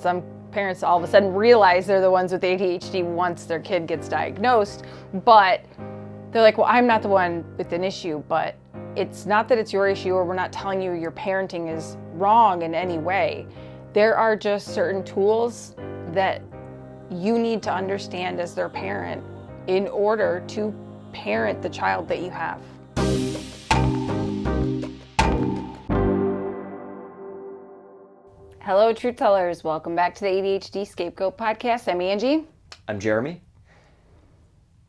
some parents all of a sudden realize they're the ones with ADHD once their kid gets diagnosed, but they're like, well, I'm not the one with an issue, but it's not that it's your issue, or we're not telling you your parenting is wrong in any way. There are just certain tools that you need to understand as their parent in order to parent the child that you have. Hello, Truth Tellers. Welcome back to the ADHD Scapegoat Podcast. I'm Angie. I'm Jeremy.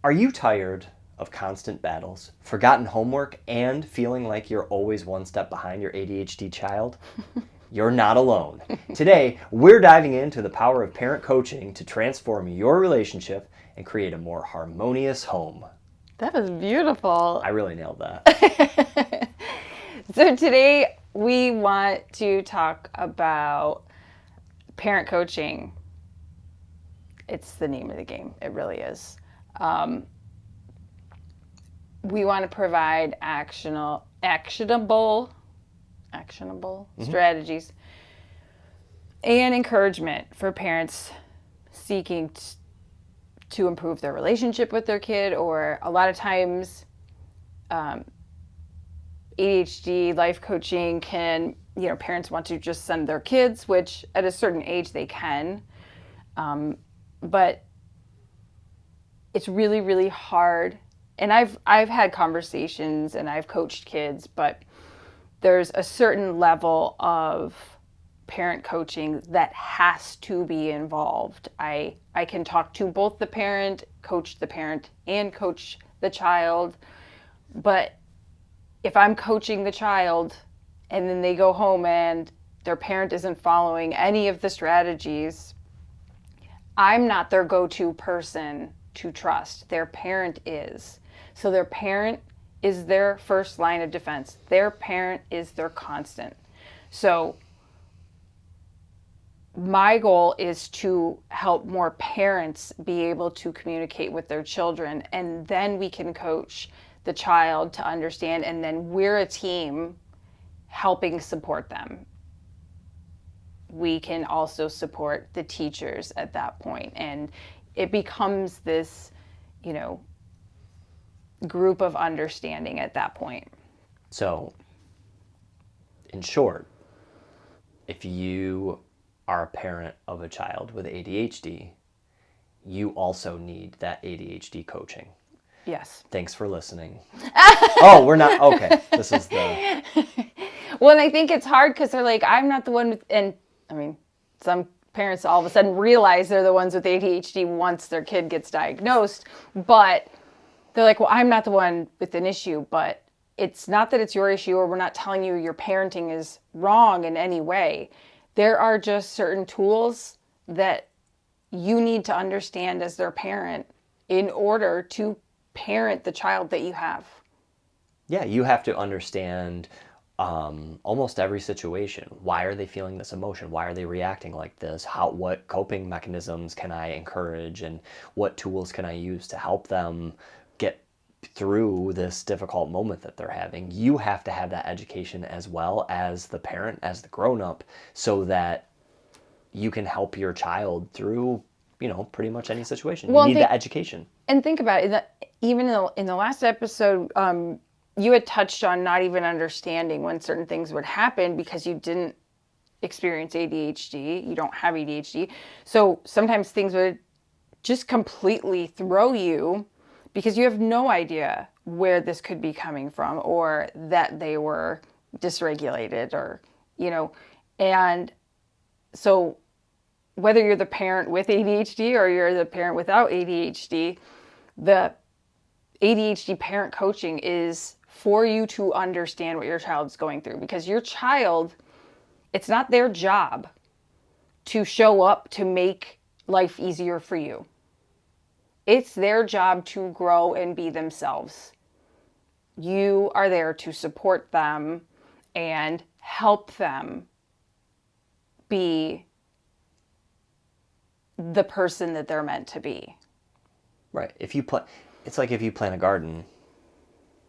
Are you tired of constant battles, forgotten homework, and feeling like you're always one step behind your ADHD child? You're not alone. Today, we're diving into the power of parent coaching to transform your relationship and create a more harmonious home. That was beautiful. I really nailed that. So today, we want to talk about parent coaching. It's the name of the game. It really is. We want to provide actionable strategies and encouragement for parents seeking to improve their relationship with their kid, or a lot of times ADHD life coaching can, parents want to just send their kids, which at a certain age they can, but it's really, really hard. And I've had conversations and I've coached kids, but there's a certain level of parent coaching that has to be involved. I can talk to both the parent, and coach the child, but if I'm coaching the child and then they go home and their parent isn't following any of the strategies, I'm not their go-to person to trust. Their parent is. So their parent is their first line of defense. Their parent is their constant. So my goal is to help more parents be able to communicate with their children, and then we can coach the child to understand, and then we're a team helping support them. We can also support the teachers at that point, and it becomes this, group of understanding at that point. So, in short, if you are a parent of a child with ADHD, you also need that ADHD coaching. Yes. Thanks for listening. Oh, we're not, okay. This is the... Well, and I think it's hard because they're like, I'm not the one with, and some parents all of a sudden realize they're the ones with ADHD once their kid gets diagnosed, but they're like, well, I'm not the one with an issue, but it's not that it's your issue, or we're not telling you your parenting is wrong in any way. There are just certain tools that you need to understand as their parent in order to parent the child that you have. Yeah, you have to understand almost every situation. Why are they feeling this emotion? Why are they reacting like this? What coping mechanisms can I encourage, and what tools can I use to help them get through this difficult moment that they're having? You have to have that education as well as the parent, as the grown-up, so that you can help your child through, pretty much any situation. You need the education. And think about it. Even in the last episode, you had touched on not even understanding when certain things would happen because you didn't experience ADHD. You don't have ADHD. So sometimes things would just completely throw you because you have no idea where this could be coming from, or that they were dysregulated, or, and so whether you're the parent with ADHD or you're the parent without ADHD, the ADHD parent coaching is for you to understand what your child's going through, because your child, it's not their job to show up to make life easier for you. It's their job to grow and be themselves. You are there to support them and help them be the person that they're meant to be. Right. It's like if you plant a garden,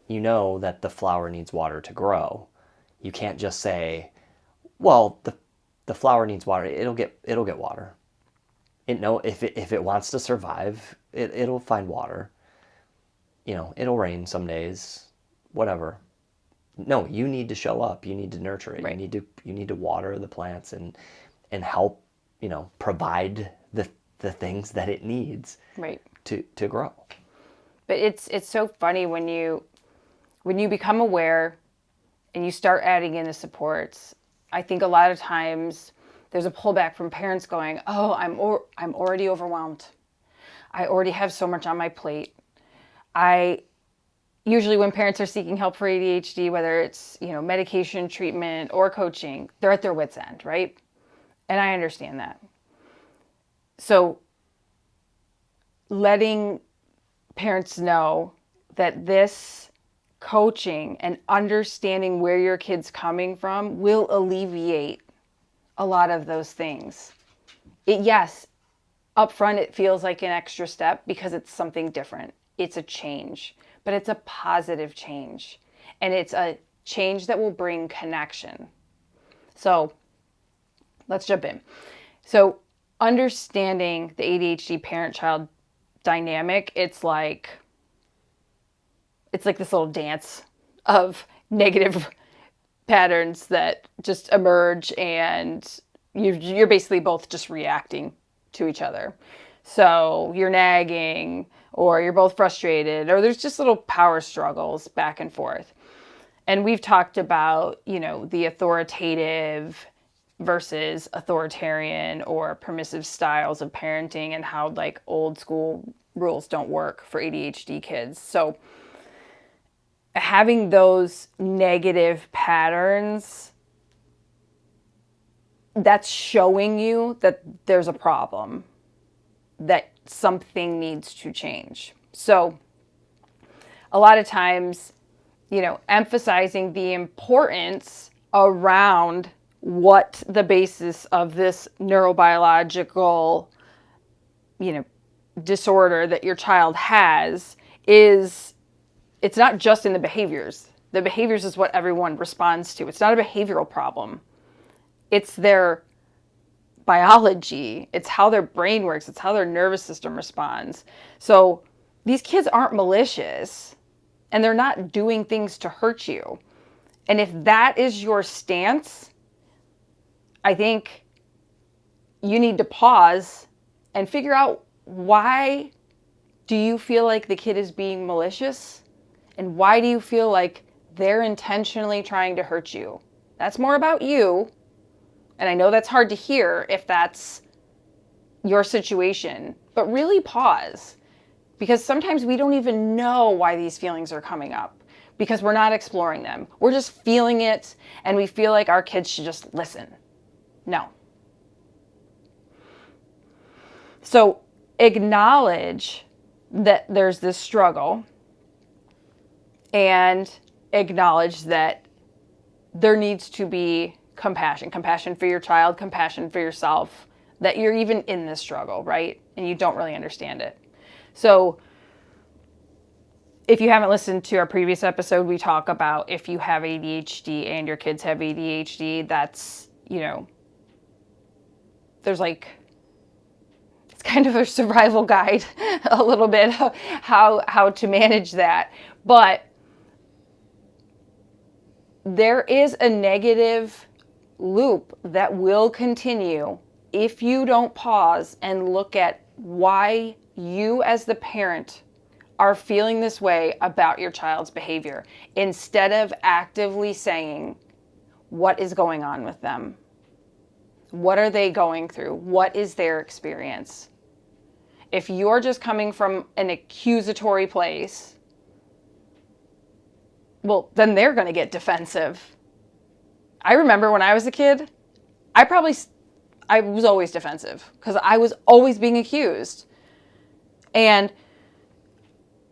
you know that the flower needs water to grow. You can't just say, well, the flower needs water. It'll get water. If it wants to survive, it'll find water. It'll rain some days, whatever. No, you need to show up. You need to nurture it. Right. You need to water the plants and help, provide the things that it needs Right. to grow. But it's so funny when you become aware and you start adding in the supports. I think a lot of times there's a pullback from parents going, "Oh, I'm already overwhelmed. I already have so much on my plate." Usually when parents are seeking help for ADHD, whether it's, medication, treatment, or coaching, they're at their wit's end, right? And I understand that. So letting parents know that this coaching and understanding where your kid's coming from will alleviate a lot of those things. Yes, up front it feels like an extra step because it's something different. It's a change, but it's a positive change. And it's a change that will bring connection. So let's jump in. So understanding the ADHD parent-child dynamic, it's like this little dance of negative patterns that just emerge, and you're basically both just reacting to each other. So you're nagging, or you're both frustrated, or there's just little power struggles back and forth. And we've talked about, the authoritative versus authoritarian or permissive styles of parenting, and how like old school rules don't work for ADHD kids. So having those negative patterns, that's showing you that there's a problem, that something needs to change. So a lot of times, emphasizing the importance around what the basis of this neurobiological, disorder that your child has is, it's not just in the behaviors. The behaviors is what everyone responds to. It's not a behavioral problem. It's their biology. It's how their brain works. It's how their nervous system responds. So these kids aren't malicious, and they're not doing things to hurt you. And if that is your stance, I think you need to pause and figure out, why do you feel like the kid is being malicious? And why do you feel like they're intentionally trying to hurt you? That's more about you. And I know that's hard to hear if that's your situation, but really pause, because sometimes we don't even know why these feelings are coming up because we're not exploring them. We're just feeling it, and we feel like our kids should just listen. No. So acknowledge that there's this struggle, and acknowledge that there needs to be compassion for your child, compassion for yourself, that you're even in this struggle, right? And you don't really understand it. So if you haven't listened to our previous episode, we talk about if you have ADHD and your kids have ADHD, that's, there's like, it's kind of a survival guide a little bit, how to manage that. But there is a negative loop that will continue if you don't pause and look at why you as the parent are feeling this way about your child's behavior, instead of actively saying, what is going on with them? What are they going through? What is their experience? If you're just coming from an accusatory place, well, then they're going to get defensive. I remember when I was a kid, I was always defensive because I was always being accused. And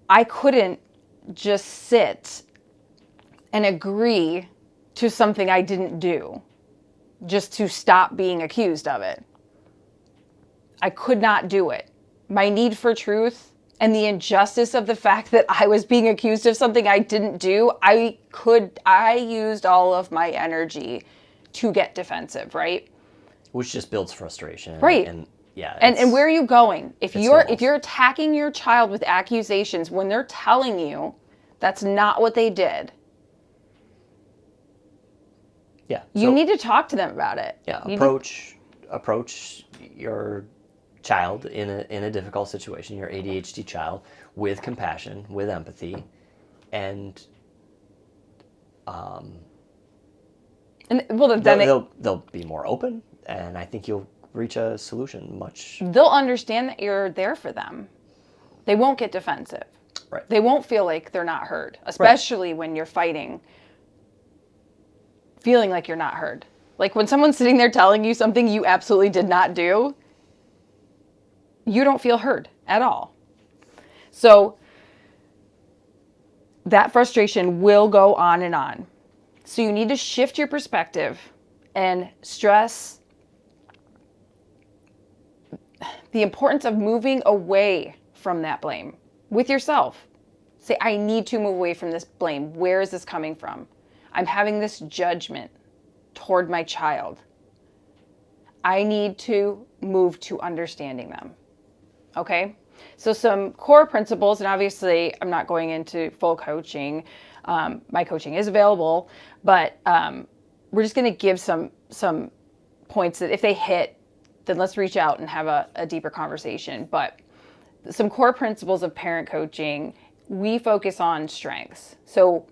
I couldn't just sit and agree to something I didn't do just to stop being accused of it. I could not do it. My need for truth and the injustice of the fact that I was being accused of something I didn't do, I used all of my energy to get defensive, right? Which just builds frustration. Right. And yeah. And where are you going? If snowballs. you're attacking your child with accusations when they're telling you that's not what they did, yeah, you need to talk to them about it. Yeah, approach your child in a difficult situation, your ADHD child, with compassion, with empathy, and well, then they'll be more open, and I think you'll reach a solution much. They'll understand that you're there for them. They won't get defensive. Right. They won't feel like they're not heard, especially when you're fighting, feeling like you're not heard. Like when someone's sitting there telling you something you absolutely did not do, you don't feel heard at all. So that frustration will go on and on. So you need to shift your perspective and stress the importance of moving away from that blame with yourself. Say, I need to move away from this blame. Where is this coming from? I'm having this judgment toward my child. I need to move to understanding them. Okay? So some core principles, and obviously I'm not going into full coaching. My coaching is available, but we're just going to give some points that if they hit, then let's reach out and have a deeper conversation. But some core principles of parent coaching, we focus on strengths. So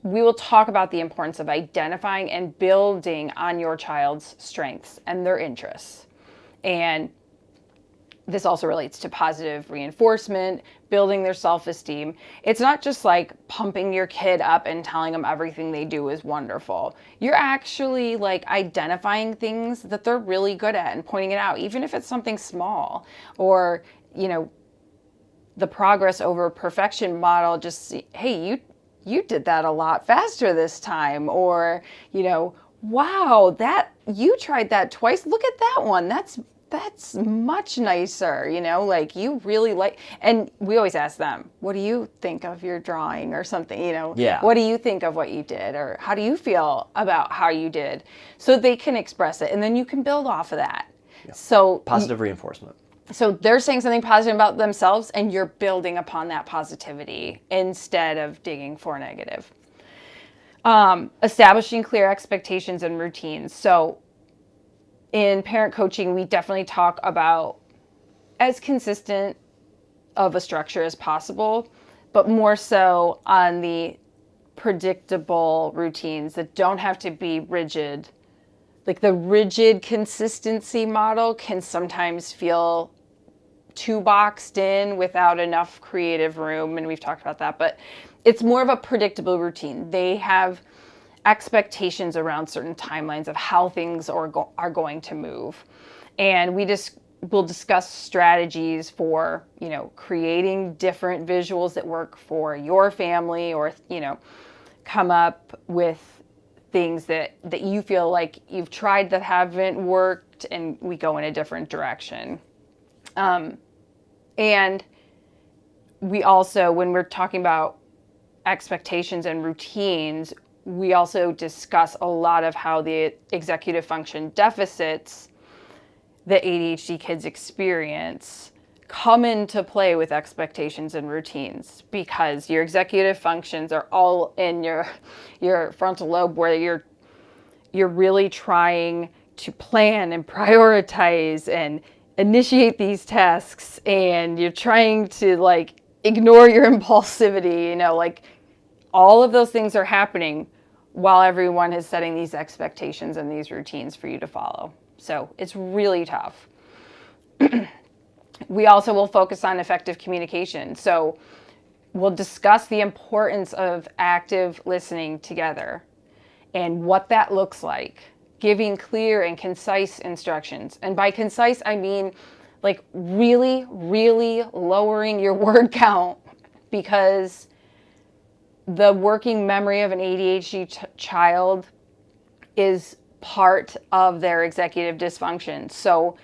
we will talk about the importance of identifying and building on your child's strengths and their interests. And this also relates to positive reinforcement, building their self-esteem. It's not just like pumping your kid up and telling them everything they do is wonderful. You're actually like identifying things that they're really good at and pointing it out, even if it's something small. Or, you know, the progress over perfection model, just see, hey, you did that a lot faster this time. Or, you know, wow, that you tried that twice. Look at that one. That's much nicer, you know, like you really like, and we always ask them, what do you think of your drawing or something, you know? Yeah. What do you think of what you did? Or how do you feel about how you did? So they can express it and then you can build off of that. Yeah. So positive reinforcement. So they're saying something positive about themselves and you're building upon that positivity instead of digging for negative. Establishing clear expectations and routines. So in parent coaching, we definitely talk about as consistent of a structure as possible, but more so on the predictable routines that don't have to be rigid. Like the rigid consistency model can sometimes feel too boxed in without enough creative room, and we've talked about that, but it's more of a predictable routine. They have expectations around certain timelines of how things are going to move. And we'll discuss strategies for, you know, creating different visuals that work for your family, or, you know, come up with things that you feel like you've tried that haven't worked and we go in a different direction. And we also, when we're talking about expectations and routines, we also discuss a lot of how the executive function deficits that ADHD kids experience come into play with expectations and routines, because your executive functions are all in your frontal lobe, where you're really trying to plan and prioritize and initiate these tasks, and you're trying to like ignore your impulsivity, you know, like all of those things are happening while everyone is setting these expectations and these routines for you to follow. So it's really tough. We also will focus on effective communication. So we'll discuss the importance of active listening together and what that looks like, giving clear and concise instructions. And by concise, I mean like really, really lowering your word count, because the working memory of an ADHD child is part of their executive dysfunction. So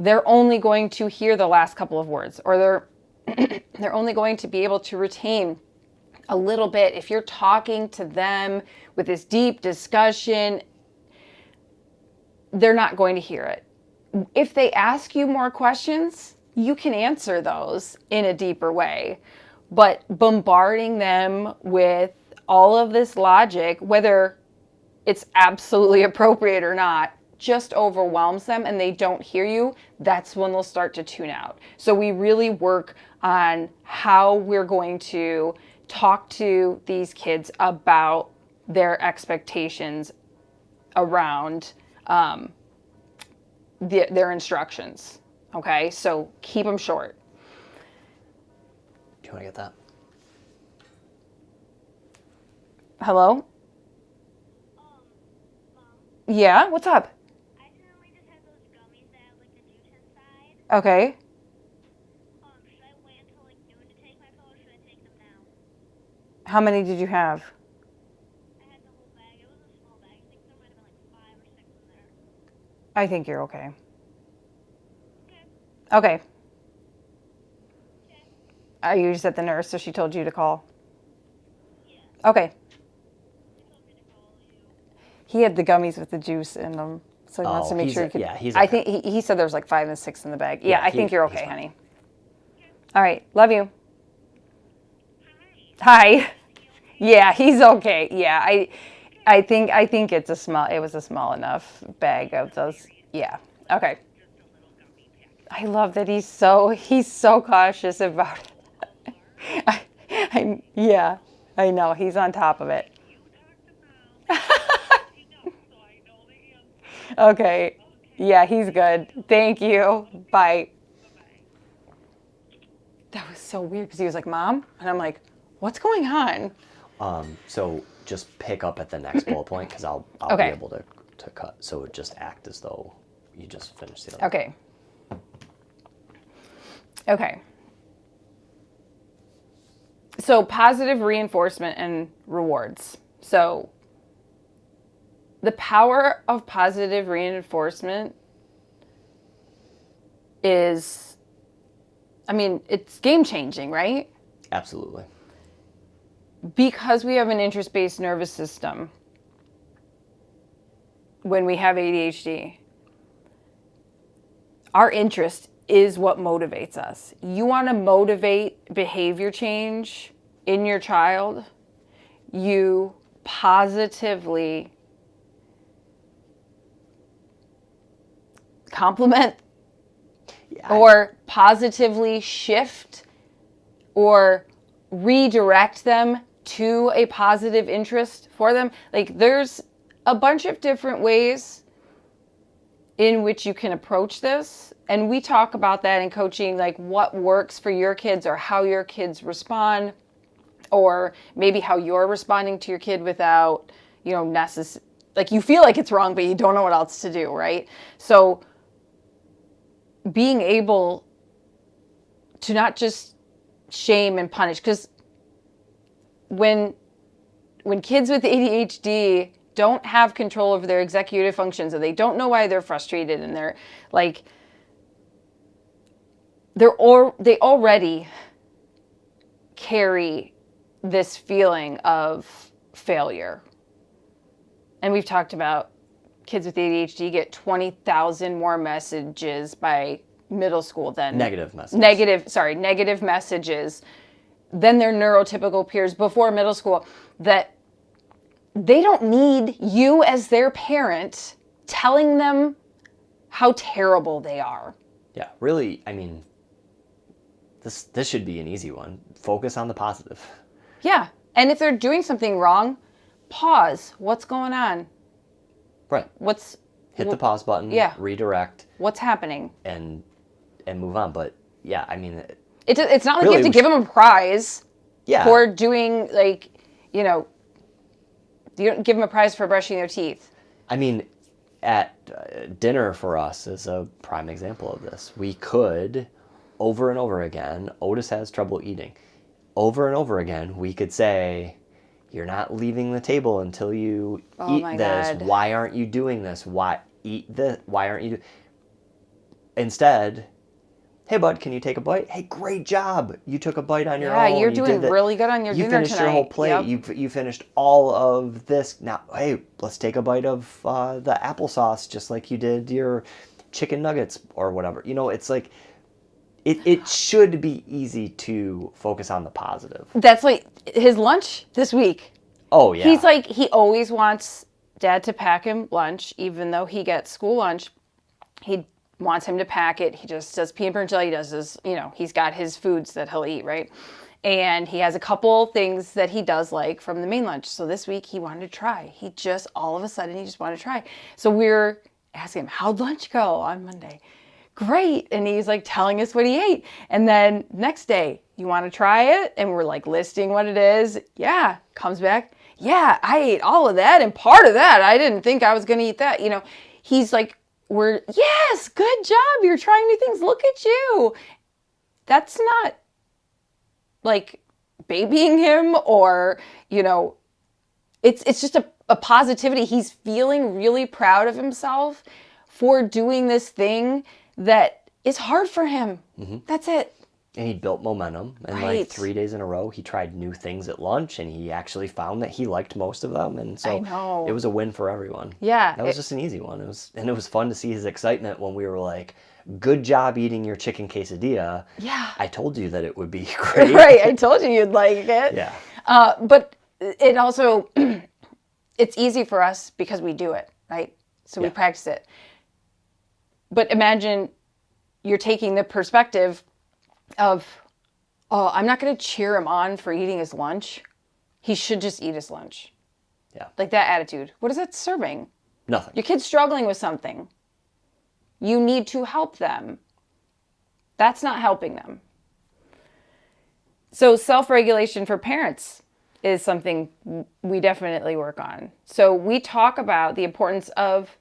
they're only going to hear the last couple of words, or they're only going to be able to retain a little bit. If you're talking to them with this deep discussion, they're not going to hear it. if they ask you more questions, you can answer those in a deeper way. But bombarding them with all of this logic, whether it's absolutely appropriate or not, just overwhelms them and they don't hear you. That's when they'll start to tune out. So we really work on how we're going to talk to these kids about their expectations around their instructions. Okay, so keep them short. Do you want to get that? Hello? Yeah, what's up? I accidentally just had those gummies that have like the juice inside. Okay. Should I wait until like noon to take my pill, or should I take them now? How many did you have? I had the whole bag. It was a small bag. I think there might have been like 5 or 6 in there. I think you're okay. Okay. Okay. Okay. You just at the nurse, so she told you to call? Yeah. Okay. She told me to call you. He had the gummies with the juice in them, so he wants to make sure he could. Yeah, he's I okay. think he said there was like 5 and 6 in the bag. Yeah, Yeah, I think you're he's okay, fine. honey. All right, love you. Hi. Hi. Yeah, he's okay. Yeah, I think it's a small. It was a small enough bag of those. Yeah. Okay. I love that he's so cautious about it. Yeah, I know he's on top of it. Okay. Yeah, he's good. Thank you. Bye. That was so weird because he was like, "Mom," and I'm like, "What's going on?" So just pick up at the next bullet point because I'll Okay. be able to cut. So just act as though you just finished the other. Okay. Okay. So positive reinforcement and rewards. So the power of positive reinforcement is, I mean, it's game changing, right? Absolutely. Because we have an interest-based nervous system when we have ADHD, our interest is what motivates us. You want to motivate behavior change in your child, you positively compliment or positively shift or redirect them to a positive interest for them. Like there's a bunch of different ways in which you can approach this. And we talk about that in coaching, like what works for your kids or how your kids respond, or maybe how you're responding to your kid without, like you feel like it's wrong, but you don't know what else to do, right? So being able to not just shame and punish, because when kids with ADHD don't have control over their executive functions and they don't know why they're frustrated and they're like, they already carry this feeling of failure. And we've talked about kids with ADHD get 20,000 more messages by middle school than Negative messages. Negative messages than their neurotypical peers before middle school, that they don't need you as their parent telling them how terrible they are. Yeah, really, I mean, this should be an easy one. Focus on the positive. Yeah. And if they're doing something wrong, pause. What's going on? Right. Hit the pause button, yeah. Redirect, What's happening? and move on. But yeah, I mean, It's not like really, you have to give them a prize yeah. for doing, like, you don't give them a prize for brushing their teeth. I mean, at dinner for us is a prime example of this. We could, over and over again, Otis has trouble eating. Over and over again, we could say, you're not leaving the table until you eat this. God. Why aren't you doing this? Why eat this? Why aren't you Instead, hey, bud, can you take a bite? Hey, great job. You took a bite on your own. Yeah, you're doing really good on your dinner tonight. You finished your whole plate. Yep. You finished all of this. Now, hey, let's take a bite of the applesauce just like you did your chicken nuggets or whatever. You know, it's like, it should be easy to focus on the positive. That's like his lunch this week. Oh, yeah. He's like, he always wants Dad to pack him lunch, even though he gets school lunch. He wants him to pack it. He just does peanut butter and jelly. He does his, you know, he's got his foods that he'll eat, right? And he has a couple things that he does like from the main lunch. So this week he wanted to try. He just, all of a sudden, he just wanted to try. So we're asking him, how'd lunch go on Monday? Great. And he's like telling us what he ate. And then next day, you want to try it? And we're like listing what it is. Yeah. Comes back. Yeah, I ate all of that. And part of that, I didn't think I was going to eat that. You know, he's like, yes, good job. You're trying new things. Look at you. That's not like babying him or, you know, it's just a positivity. He's feeling really proud of himself for doing this thing that is hard for him. Mm-hmm. That's it. And he built momentum. And Right. like 3 days in a row, he tried new things at lunch and he actually found that he liked most of them. And so I know. it was a win for everyone. Yeah. That was just an easy one. It was fun to see his excitement when we were like, good job eating your chicken quesadilla. Yeah. I told you that it would be great. Right. I told you you'd like it. Yeah. But it also, it's easy for us because we do it, right? So we Yeah. practice it. But imagine you're taking the perspective of, oh, I'm not going to cheer him on for eating his lunch. He should just eat his lunch. Yeah. Like that attitude. What is that serving? Nothing. Your kid's struggling with something. You need to help them. That's not helping them. So self-regulation for parents is something we definitely work on. So we talk about the importance of,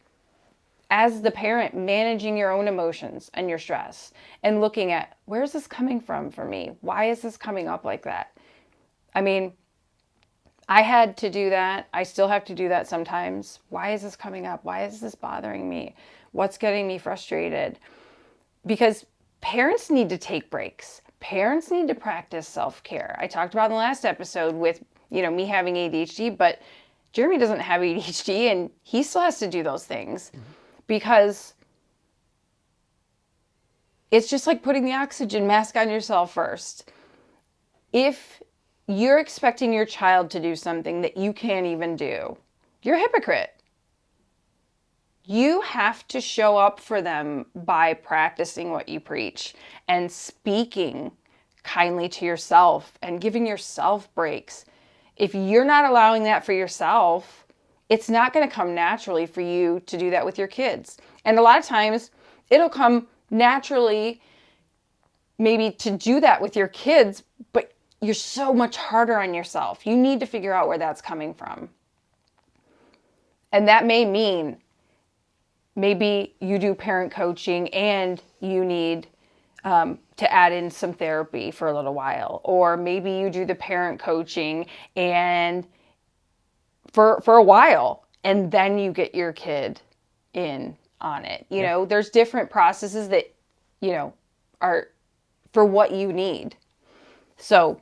as the parent, managing your own emotions and your stress and looking at, where's this coming from for me? Why is this coming up like that? I mean, I had to do that. I still have to do that sometimes. Why is this coming up? Why is this bothering me? What's getting me frustrated? Because parents need to take breaks. Parents need to practice self-care. I talked about in the last episode with, you know, me having ADHD, but Jeremy doesn't have ADHD and he still has to do those things. Mm-hmm. Because it's just like putting the oxygen mask on yourself first. If you're expecting your child to do something that you can't even do, you're a hypocrite. You have to show up for them by practicing what you preach and speaking kindly to yourself and giving yourself breaks. If you're not allowing that for yourself, it's not going to come naturally for you to do that with your kids. And a lot of times it'll come naturally maybe to do that with your kids, but you're so much harder on yourself. You need to figure out where that's coming from. And that may mean maybe you do parent coaching and you need to add in some therapy for a little while. Or maybe you do the parent coaching and for a while, and then you get your kid in on it. You know, there's different processes that, you know, are for what you need. So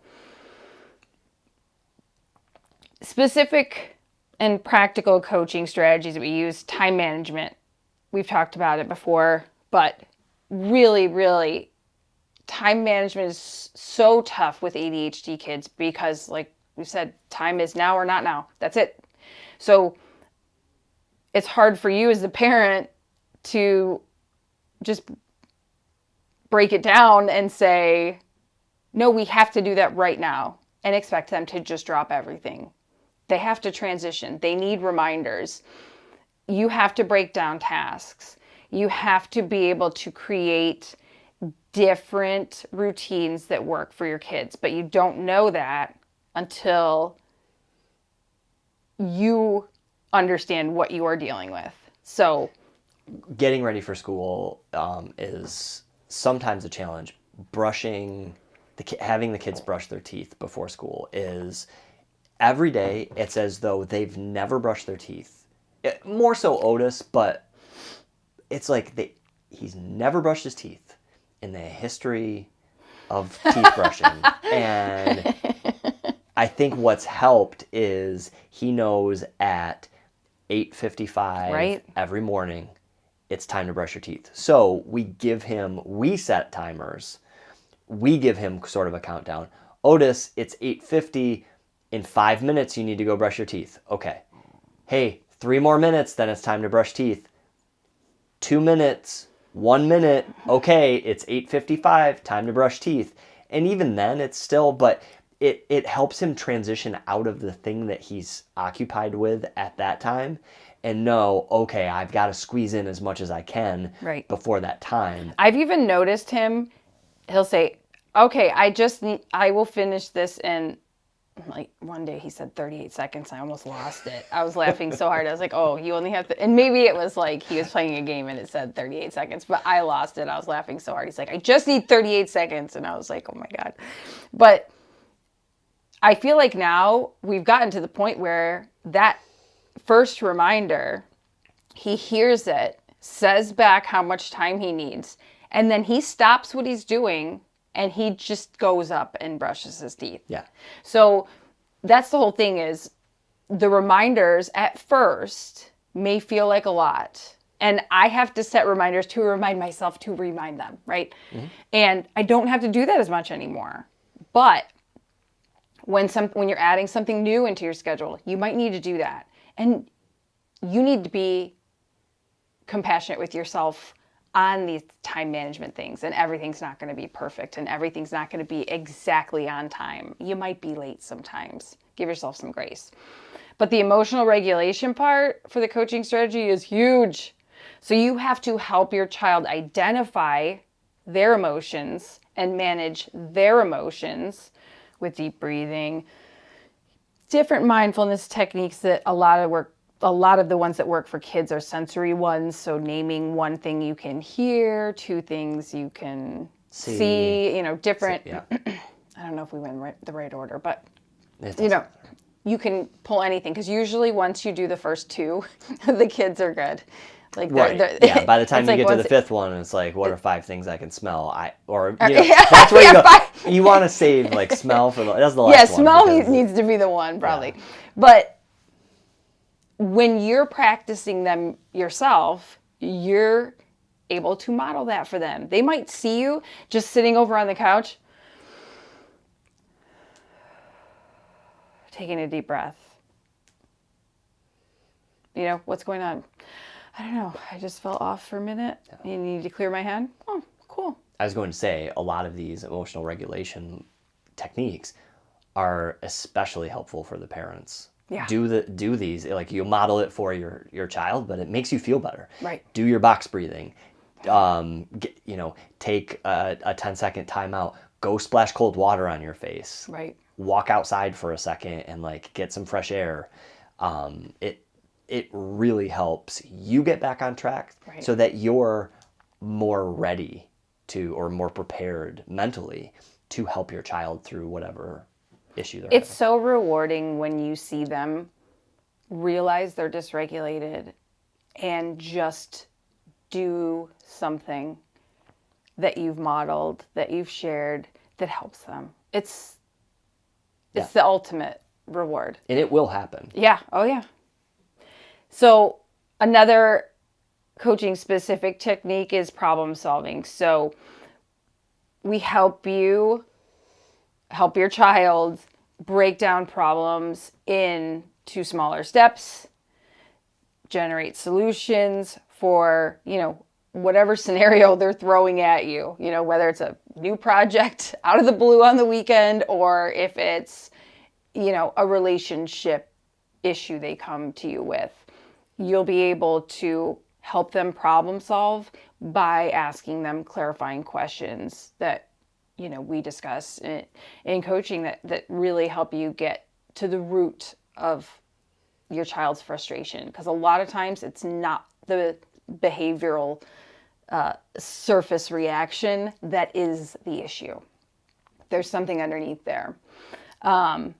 specific and practical coaching strategies that we use, time management. We've talked about it before, but really, really, time management is so tough with ADHD kids because, like we said, time is now or not now. That's it. So it's hard for you as the parent to just break it down and say, no, we have to do that right now, and expect them to just drop everything. They have to transition. They need reminders. You have to break down tasks. You have to be able to create different routines that work for your kids, but you don't know that until you understand what you are dealing with. So getting ready for school is sometimes a challenge. Having the kids brush their teeth before school is every day. It's as though they've never brushed their teeth. More so Otis, but it's like he's never brushed his teeth in the history of teeth brushing. And I think what's helped is he knows at 8:55 right. every morning it's time to brush your teeth. So we set timers. We give him sort of a countdown. Otis, it's 8:50. In 5 minutes, you need to go brush your teeth. Okay. Hey, 3 more minutes, then it's time to brush teeth. 2 minutes, 1 minute. Okay, it's 8:55, time to brush teeth. And even then, it's still, but it helps him transition out of the thing that he's occupied with at that time and know, okay, I've got to squeeze in as much as I can Right. before that time. I've even noticed he'll say, okay, I will finish this in, like, one day he said 38 seconds. I almost lost it. I was laughing so hard. I was like, oh, you only have to, and maybe it was like he was playing a game and it said 38 seconds, but I lost it. I was laughing so hard. He's like, I just need 38 seconds. And I was like, oh my God. But I feel like now we've gotten to the point where that first reminder, he hears it, says back how much time he needs, and then he stops what he's doing and he just goes up and brushes his teeth. Yeah. So that's the whole thing, is the reminders at first may feel like a lot. And I have to set reminders to remind myself to remind them, right? Mm-hmm. And I don't have to do that as much anymore. But when you're adding something new into your schedule, you might need to do that. And you need to be compassionate with yourself on these time management things, and everything's not going to be perfect and everything's not going to be exactly on time. You might be late sometimes. Give yourself some grace. But the emotional regulation part for the coaching strategy is huge. So you have to help your child identify their emotions and manage their emotions with deep breathing, different mindfulness techniques that a lot of the ones that work for kids are sensory ones. So naming one thing you can hear, 2 things you can see, different. Yeah. I don't know if we went the right order, but you can pull anything, because usually once you do the first 2, the kids are good. Like yeah. By the time you get to the 5th one, it's like, what are 5 things I can smell? That's where you go. You want to save like smell for that's the last one. Yeah, smell needs to be the one probably, but when you're practicing them yourself, you're able to model that for them. They might see you just sitting over on the couch, taking a deep breath. What's going on? I don't know. I just fell off for a minute. Yeah. You need to clear my head. Oh, cool. I was going to say, a lot of these emotional regulation techniques are especially helpful for the parents. Yeah. Do these, like, you model it for your child, but it makes you feel better. Right. Do your box breathing. Take a 10-second timeout. Go splash cold water on your face. Right. Walk outside for a second and like get some fresh air. It really helps you get back on track, right, so that you're more ready or more prepared mentally to help your child through whatever issue they're having. It's so rewarding when you see them realize they're dysregulated and just do something that you've modeled, that you've shared, that helps them. It's the ultimate reward. And it will happen. Yeah. Oh, yeah. So another coaching specific technique is problem solving. So we help your child break down problems into smaller steps, generate solutions for, whatever scenario they're throwing at you, whether it's a new project out of the blue on the weekend, or if it's, a relationship issue they come to you with. You'll be able to help them problem solve by asking them clarifying questions that, we discuss in coaching that really help you get to the root of your child's frustration. Because a lot of times it's not the behavioral surface reaction that is the issue. There's something underneath there. And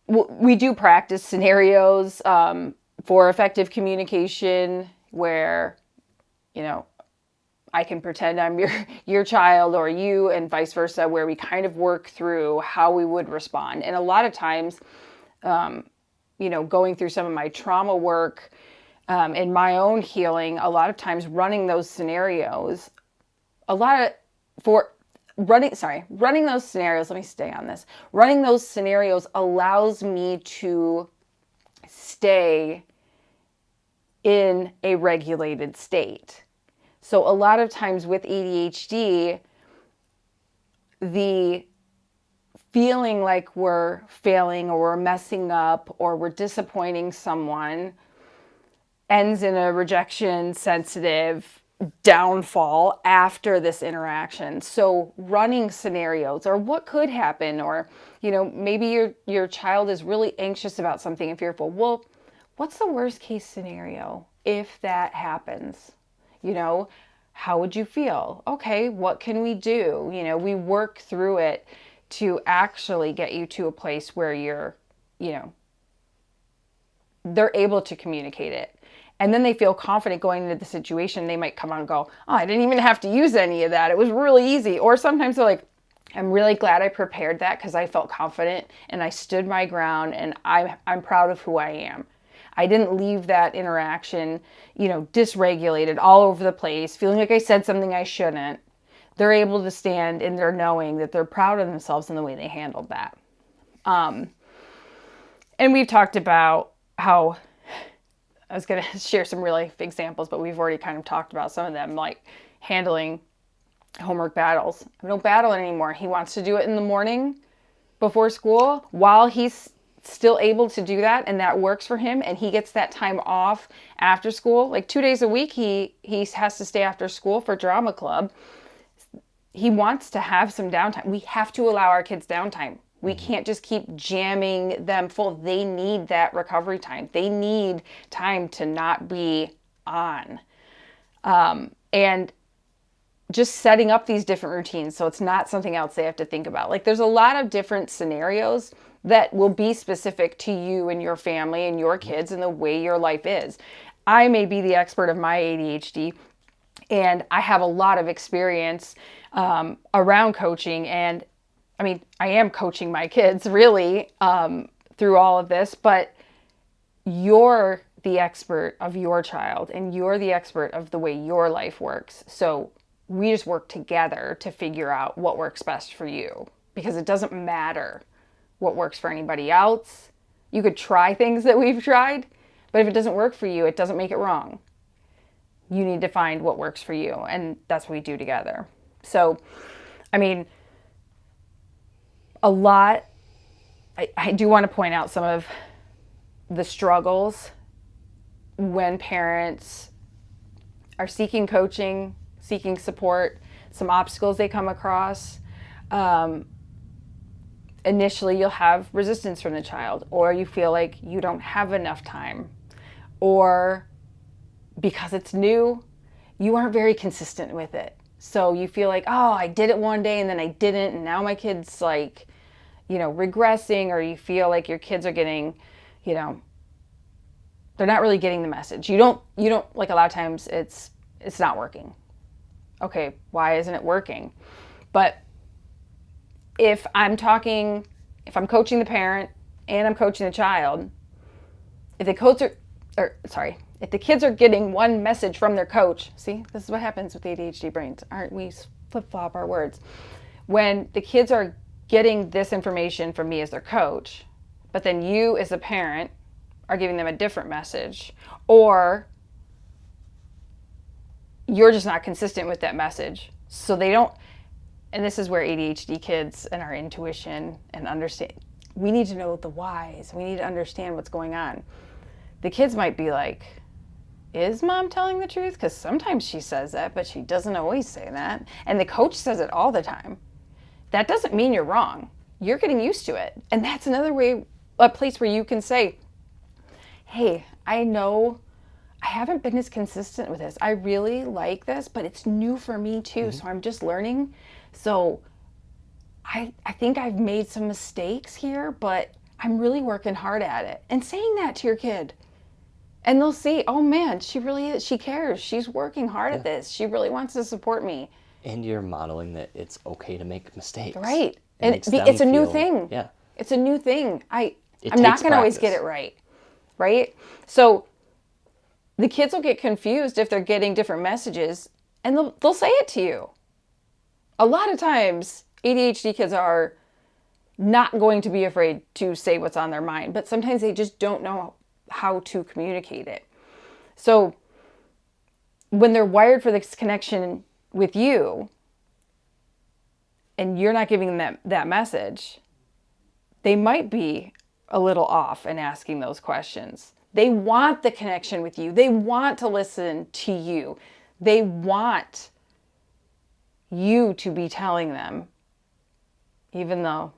we do practice scenarios for effective communication where, I can pretend I'm your child or you, and vice versa, where we kind of work through how we would respond. And a lot of times going through some of my trauma work in my own healing, a lot of times running those scenarios, running those scenarios, let me stay on this. Running those scenarios allows me to stay in a regulated state. So a lot of times with ADHD, the feeling like we're failing or we're messing up or we're disappointing someone ends in a rejection sensitive downfall after this interaction. So running scenarios or what could happen, or maybe your child is really anxious about something and fearful. Well, what's the worst case scenario if that happens? How would you feel? Okay, what can we do? We work through it to actually get you to a place where they're able to communicate it. And then they feel confident going into the situation. They might come on and go, oh, I didn't even have to use any of that. It was really easy. Or sometimes they're like, I'm really glad I prepared that because I felt confident and I stood my ground and I'm proud of who I am. I didn't leave that interaction, dysregulated all over the place, feeling like I said something I shouldn't. They're able to stand in their knowing that they're proud of themselves and the way they handled that. And we've talked about how, I was going to share some really examples, but we've already kind of talked about some of them, like handling homework battles. I don't battle it anymore. He wants to do it in the morning before school while he's still able to do that, and that works for him, and he gets that time off after school. Like 2 days a week, he has to stay after school for drama club. He wants to have some downtime. We have to allow our kids downtime. We can't just keep jamming them full. They need that recovery time. They need time to not be on. And just setting up these different routines so it's not something else they have to think about. Like there's a lot of different scenarios that will be specific to you and your family and your kids and the way your life is. I may be the expert of my ADHD, and I have a lot of experience around coaching, and I am coaching my kids really through all of this, but you're the expert of your child and you're the expert of the way your life works. So we just work together to figure out what works best for you, because it doesn't matter what works for anybody else. You could try things that we've tried, but if it doesn't work for you, it doesn't make it wrong. You need to find what works for you, and that's what we do together. So, I do want to point out some of the struggles when parents are seeking coaching, seeking support, some obstacles they come across. Initially, you'll have resistance from the child, or you feel like you don't have enough time, or because it's new, you aren't very consistent with it. So you feel like, oh, I did it one day and then I didn't, and now my kid's like, regressing, or you feel like your kids are getting, they're not really getting the message. You don't like, a lot of times it's not working. Okay, why isn't it working? But if I'm coaching the parent and I'm coaching the child, if the kids are getting one message from their coach, see, this is what happens with ADHD brains. We flip-flop our words. When the kids are getting this information from me as their coach, but then you as a parent are giving them a different message, or you're just not consistent with that message. So they don't, and this is where ADHD kids and our intuition and understand, we need to know the whys. We need to understand what's going on. The kids might be like, is mom telling the truth? Because sometimes she says that, but she doesn't always say that. And the coach says it all the time. That doesn't mean you're wrong. You're getting used to it. And that's another way, a place where you can say, hey, I know I haven't been as consistent with this. I really like this, but it's new for me too. So I'm just learning. So I think I've made some mistakes here, but I'm really working hard at it. And saying that to your kid. And they'll see, oh man, she really is. She cares. She's working hard at this. She really wants to support me. And you're modeling that it's okay to make mistakes. Right. And it's a new thing. Yeah. It's a new thing. I'm not going to always get it right. right? So the kids will get confused if they're getting different messages, and they'll say it to you. A lot of times, ADHD kids are not going to be afraid to say what's on their mind, but sometimes they just don't know how to communicate it. So when they're wired for this connection with you, and you're not giving them that message, they might be a little off in asking those questions. They want the connection with you. They want to listen to you. They want you to be telling them, even though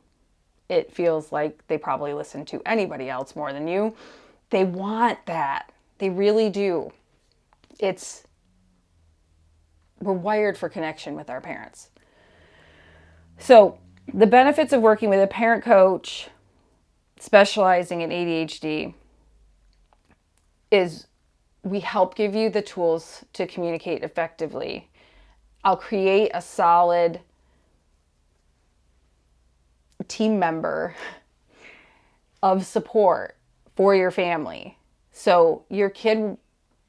it feels like they probably listen to anybody else more than you. They want that. They really do. We're wired for connection with our parents. So the benefits of working with a parent coach specializing in ADHD is we help give you the tools to communicate effectively. I'll create a solid team member of support for your family. So your kid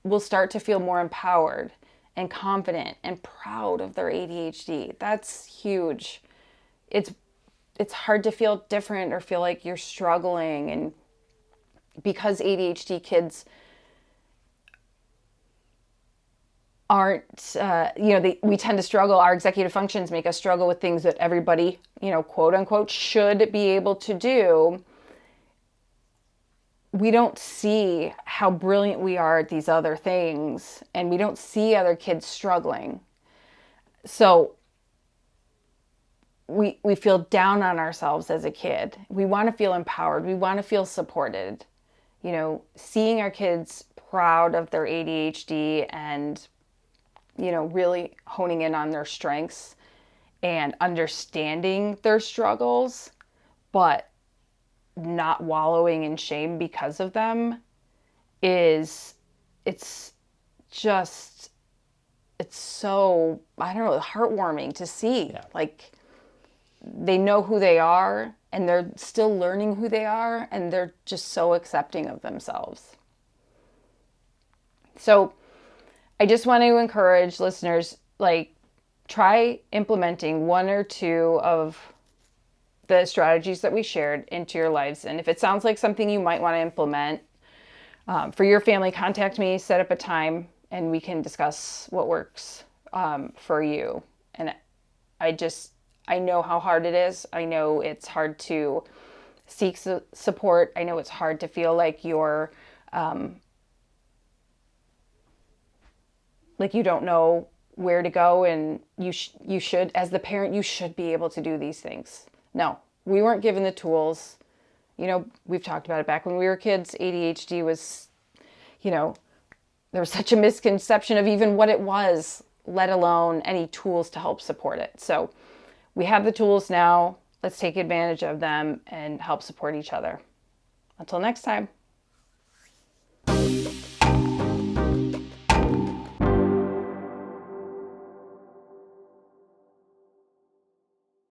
will start to feel more empowered and confident and proud of their ADHD. That's huge. It's hard to feel different or feel like you're struggling. And because ADHD kids aren't, we tend to struggle. Our executive functions make us struggle with things that everybody, quote unquote, should be able to do. We don't see how brilliant we are at these other things, and we don't see other kids struggling. So we feel down on ourselves as a kid. We want to feel empowered. We want to feel supported. Seeing our kids proud of their ADHD and, really honing in on their strengths and understanding their struggles, but not wallowing in shame because of them it's so, heartwarming to see. Yeah. Like, they know who they are, and they're still learning who they are, and they're just so accepting of themselves. So I just want to encourage listeners, try implementing one or two of the strategies that we shared into your lives. And if it sounds like something you might want to implement for your family, contact me, set up a time, and we can discuss what works for you. And I know how hard it is. I know it's hard to seek support. I know it's hard to feel like you're, like you don't know where to go, and you should, as the parent, you should be able to do these things. No, we weren't given the tools. We've talked about it back when we were kids. ADHD was, there was such a misconception of even what it was, let alone any tools to help support it. So we have the tools now. Let's take advantage of them and help support each other. Until next time.